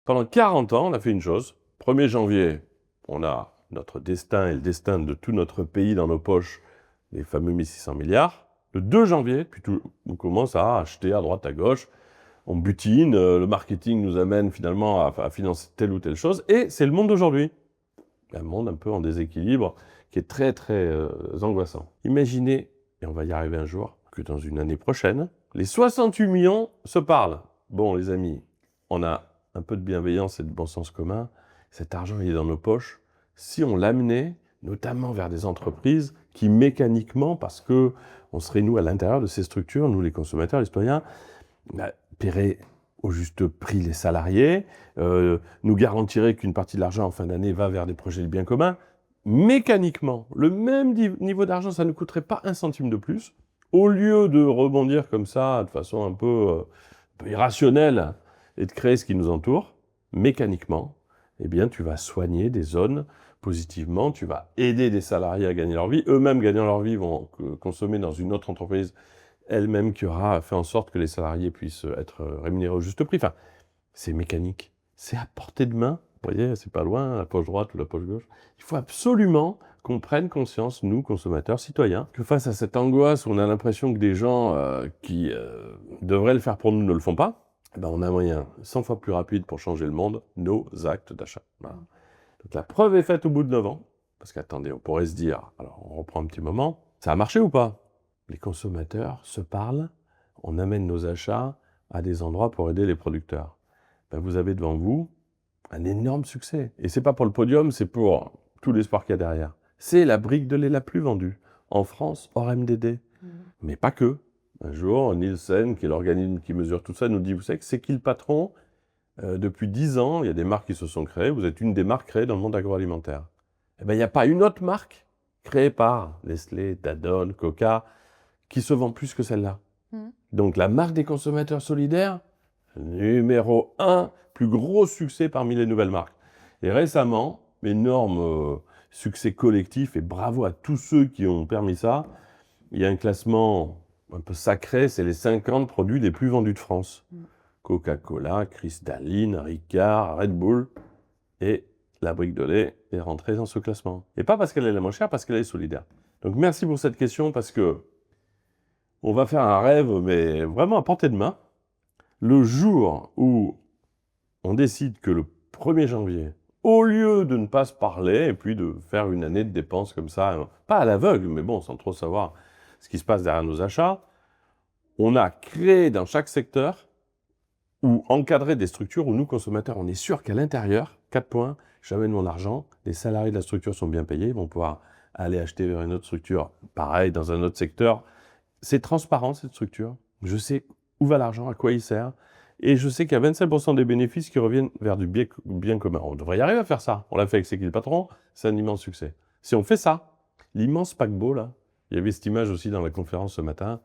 Pendant 40 ans, on a fait une chose. 1er janvier, on a notre destin et le destin de tout notre pays dans nos poches, les fameux 1600 milliards. Le 2 janvier, puis on commence à acheter à droite, à gauche, on butine, le marketing nous amène finalement à financer telle ou telle chose, et c'est le monde d'aujourd'hui. Un monde un peu en déséquilibre, qui est très très angoissant. Imaginez, et on va y arriver un jour, que dans une année prochaine, les 68 millions se parlent. Bon les amis, on a un peu de bienveillance et de bon sens commun, cet argent il est dans nos poches. Si on l'amenait notamment vers des entreprises qui mécaniquement, parce que on serait nous à l'intérieur de ces structures, nous les consommateurs, les citoyens, paieraient au juste prix les salariés, nous garantirait qu'une partie de l'argent en fin d'année va vers des projets de bien commun, mécaniquement, le même niveau d'argent, ça ne coûterait pas un centime de plus. Au lieu de rebondir comme ça, de façon un peu irrationnelle, et de créer ce qui nous entoure, mécaniquement, eh bien, tu vas soigner des zones positivement, tu vas aider des salariés à gagner leur vie, eux-mêmes gagnant leur vie vont consommer dans une autre entreprise elle-même qui aura fait en sorte que les salariés puissent être rémunérés au juste prix. Enfin, c'est mécanique, c'est à portée de main. Vous voyez, c'est pas loin, la poche droite ou la poche gauche. Il faut absolument qu'on prenne conscience, nous, consommateurs, citoyens, que face à cette angoisse où on a l'impression que des gens qui devraient le faire pour nous ne le font pas, eh ben on a un moyen 100 fois plus rapide pour changer le monde, nos actes d'achat. Voilà. Donc la preuve est faite au bout de 9 ans, parce qu'attendez, on pourrait se dire, alors on reprend un petit moment, ça a marché ou pas? Les consommateurs se parlent, on amène nos achats à des endroits pour aider les producteurs. Ben vous avez devant vous un énorme succès. Et c'est pas pour le podium, c'est pour tout l'espoir qu'il y a derrière. C'est la brique de lait la plus vendue en France, hors MDD. Mais pas que. Un jour, Nielsen, qui est l'organisme qui mesure tout ça, nous dit, vous savez que c'est qui le patron? Depuis 10 ans, il y a des marques qui se sont créées. Vous êtes une des marques créées dans le monde agroalimentaire. Eh ben, il n'y a pas une autre marque créée par Nestlé, Danone, Coca, qui se vend plus que celle-là. Donc la marque des consommateurs solidaires, numéro 1, plus gros succès parmi les nouvelles marques. Et récemment, énorme succès collectif, et bravo à tous ceux qui ont permis ça, il y a un classement un peu sacré, c'est les 50 produits les plus vendus de France. Coca-Cola, Cristalline, Ricard, Red Bull, et la brique de lait est rentrée dans ce classement. Et pas parce qu'elle est la moins chère, parce qu'elle est solidaire. Donc merci pour cette question, parce que on va faire un rêve, mais vraiment à portée de main. Le jour où on décide que le 1er janvier, au lieu de ne pas se parler et puis de faire une année de dépenses comme ça, pas à l'aveugle, mais bon, sans trop savoir ce qui se passe derrière nos achats, on a créé dans chaque secteur ou encadré des structures où nous, consommateurs, on est sûr qu'à l'intérieur, 4 points, j'amène mon argent, les salariés de la structure sont bien payés, ils vont pouvoir aller acheter vers une autre structure, pareil, dans un autre secteur. C'est transparent, cette structure. Je sais où va l'argent, à quoi il sert. Et je sais qu'il y a 25% des bénéfices qui reviennent vers du bien commun. On devrait y arriver à faire ça. On l'a fait avec C'est qui le patron, c'est un immense succès. Si on fait ça, l'immense paquebot, là, il y avait cette image aussi dans la conférence ce matin,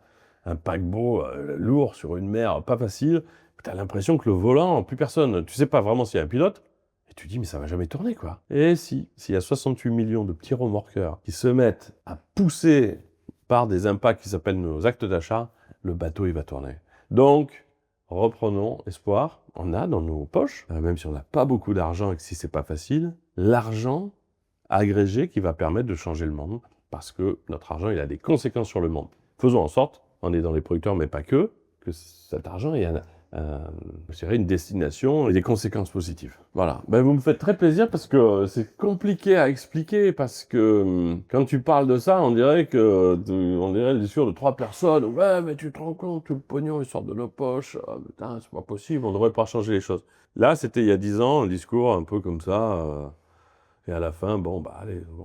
un paquebot lourd sur une mer pas facile, tu as l'impression que le volant, plus personne, tu sais pas vraiment s'il y a un pilote, et tu dis mais ça va jamais tourner quoi. Et s'il y a 68 millions de petits remorqueurs qui se mettent à pousser par des impacts qui s'appellent nos actes d'achat, le bateau il va tourner. Donc, reprenons espoir. On a dans nos poches, même si on n'a pas beaucoup d'argent et que si c'est pas facile, l'argent agrégé qui va permettre de changer le monde, parce que notre argent il a des conséquences sur le monde. Faisons en sorte, on est dans les producteurs mais pas que cet argent ait je dirais une destination et des conséquences positives. Voilà. Ben, vous me faites très plaisir parce que c'est compliqué à expliquer parce que quand tu parles de ça, on dirait le discours de 3 personnes. Ouais, mais tu te rends compte, tout le pognon, il sort de nos poches. Ah, putain, c'est pas possible, on devrait pas changer les choses. Là, c'était il y a 10 ans, un discours un peu comme ça. Et à la fin, bon, bah,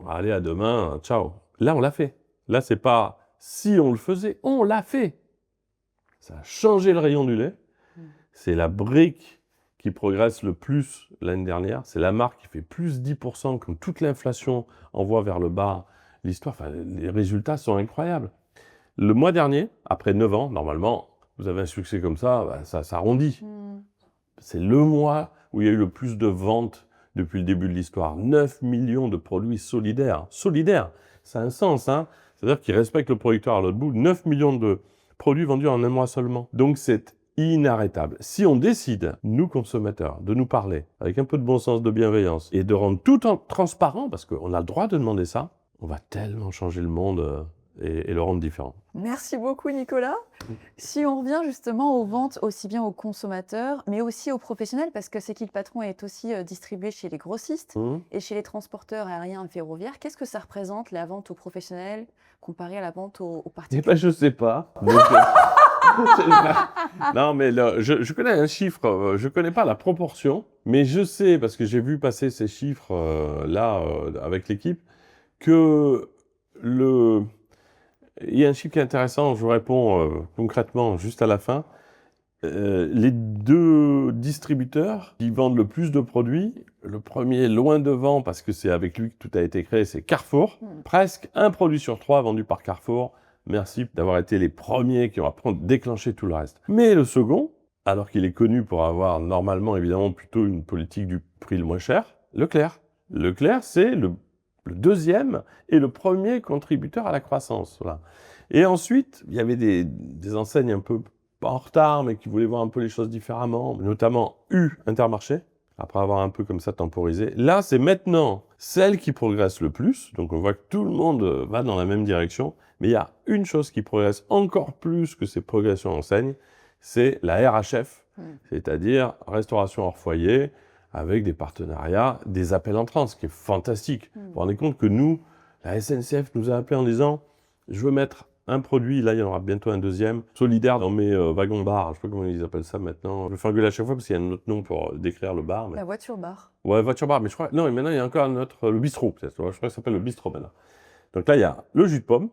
allez, à demain, ciao. Là, on l'a fait. Là, c'est pas si on le faisait, on l'a fait. Ça a changé le rayon du lait. C'est la brique qui progresse le plus l'année dernière. C'est la marque qui fait plus 10%, comme toute l'inflation envoie vers le bas l'histoire. Enfin, les résultats sont incroyables. Le mois dernier, après 9 ans, normalement, vous avez un succès comme ça, bah, ça s'arrondit. C'est le mois où il y a eu le plus de ventes depuis le début de l'histoire. 9 millions de produits solidaires. Solidaires, ça a un sens, hein. C'est-à-dire qu'ils respectent le producteur à l'autre bout. 9 millions de produits vendus en un mois seulement. Donc c'est inarrêtable. Si on décide, nous consommateurs, de nous parler avec un peu de bon sens, de bienveillance et de rendre tout transparent, parce qu'on a le droit de demander ça, on va tellement changer le monde et le rendre différent. Merci beaucoup Nicolas. Si on revient justement aux ventes aussi bien aux consommateurs, mais aussi aux professionnels, parce que C'est qui le patron est aussi distribué chez les grossistes et chez les transporteurs aériens et ferroviaires, qu'est-ce que ça représente la vente aux professionnels comparée à la vente aux Eh particuliers? ben, je sais pas. Donc, non, mais là, je connais un chiffre, je connais pas la proportion, mais je sais, parce que j'ai vu passer ces chiffres là avec l'équipe, que le... il y a un chiffre qui est intéressant, je vous réponds concrètement juste à la fin. Les deux distributeurs qui vendent le plus de produits, le premier loin devant, parce que c'est avec lui que tout a été créé, c'est Carrefour. Presque un produit sur 3 vendu par Carrefour. Merci d'avoir été les premiers qui ont déclenché tout le reste. Mais le second, alors qu'il est connu pour avoir normalement évidemment plutôt une politique du prix le moins cher, Leclerc. Leclerc, c'est le deuxième et le premier contributeur à la croissance. Voilà. Et ensuite, il y avait des enseignes un peu pas en retard, mais qui voulaient voir un peu les choses différemment, notamment Intermarché, après avoir un peu comme ça temporisé. Là, c'est maintenant celle qui progresse le plus, donc on voit que tout le monde va dans la même direction, mais il y a une chose qui progresse encore plus que ces progressions enseignes, c'est la RHF, c'est-à-dire restauration hors foyer, avec des partenariats, des appels entrants, ce qui est fantastique. Vous vous rendez compte que nous, la SNCF nous a appelés en disant « Je veux mettre un produit, là il y en aura bientôt un deuxième, solidaire dans mes wagons-bars », je ne sais pas comment ils appellent ça maintenant. Je me fais engueuler à chaque fois parce qu'il y a un autre nom pour décrire le bar. Mais... La voiture-bar. Ouais, voiture-bar, mais je crois... Non, et maintenant il y a encore un autre, le bistrot peut-être, je crois que ça s'appelle le bistrot maintenant. Donc là il y a le jus de pomme,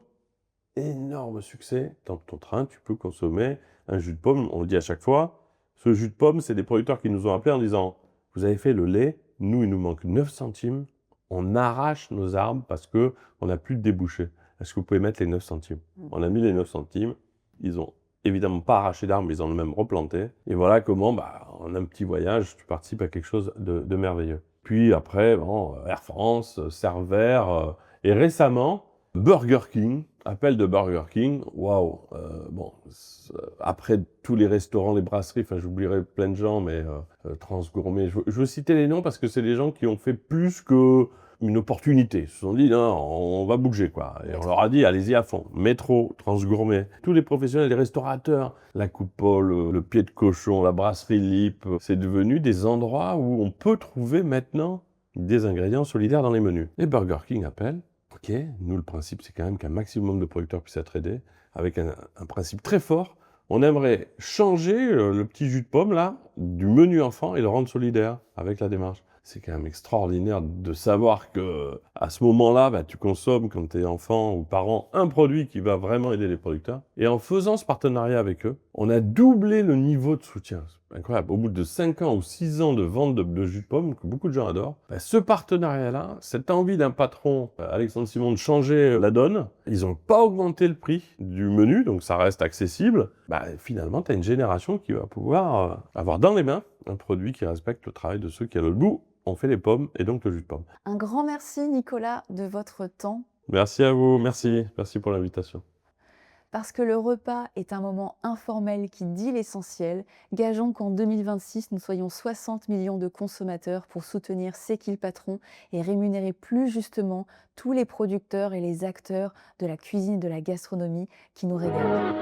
énorme succès. Dans ton train, tu peux consommer un jus de pomme, on le dit à chaque fois. Ce jus de pomme, c'est des producteurs qui nous ont appelés en disant « Vous avez fait le lait, nous il nous manque 9 centimes, on arrache nos arbres parce qu'on n'a plus de débouchés. Est-ce que vous pouvez mettre les 9 centimes ?» On a mis les 9 centimes, ils ont évidemment pas arraché d'arbres, mais ils en ont même replanté. Et voilà comment, en un petit voyage, tu participes à quelque chose de merveilleux. Puis après, bon, Air France, Cervère, et récemment, Burger King, appel de Burger King, waouh, bon, après tous les restaurants, les brasseries, enfin j'oublierai plein de gens, mais Transgourmet, je veux citer les noms parce que c'est des gens qui ont fait plus que une opportunité. Ils se sont dit, non, on va bouger, quoi. Et on leur a dit, allez-y à fond. Métro, Transgourmet, tous les professionnels, les restaurateurs, la coupole, le pied de cochon, la brasserie Lip, c'est devenu des endroits où on peut trouver maintenant des ingrédients solidaires dans les menus. Et Burger King appelle. Ok, nous le principe c'est quand même qu'un maximum de producteurs puissent être aidés, avec un principe très fort. On aimerait changer le petit jus de pomme là, du menu enfant et le rendre solidaire avec la démarche. C'est quand même extraordinaire de savoir que à ce moment-là, tu consommes quand tu es enfant ou parent un produit qui va vraiment aider les producteurs. Et en faisant ce partenariat avec eux, on a doublé le niveau de soutien. C'est incroyable. Au bout de 5 ans ou 6 ans de vente de jus de pomme, que beaucoup de gens adorent, ce partenariat-là, cette envie d'un patron, Alexandre Simon, de changer la donne, ils n'ont pas augmenté le prix du menu, donc ça reste accessible. Finalement, tu as une génération qui va pouvoir avoir dans les mains un produit qui respecte le travail de ceux qui, à l'autre bout, ont fait les pommes et donc le jus de pomme. Un grand merci Nicolas de votre temps. Merci à vous, merci pour l'invitation. Parce que le repas est un moment informel qui dit l'essentiel, gageons qu'en 2026, nous soyons 60 millions de consommateurs pour soutenir C'est qui le patron et rémunérer plus justement tous les producteurs et les acteurs de la cuisine et de la gastronomie qui nous régalent.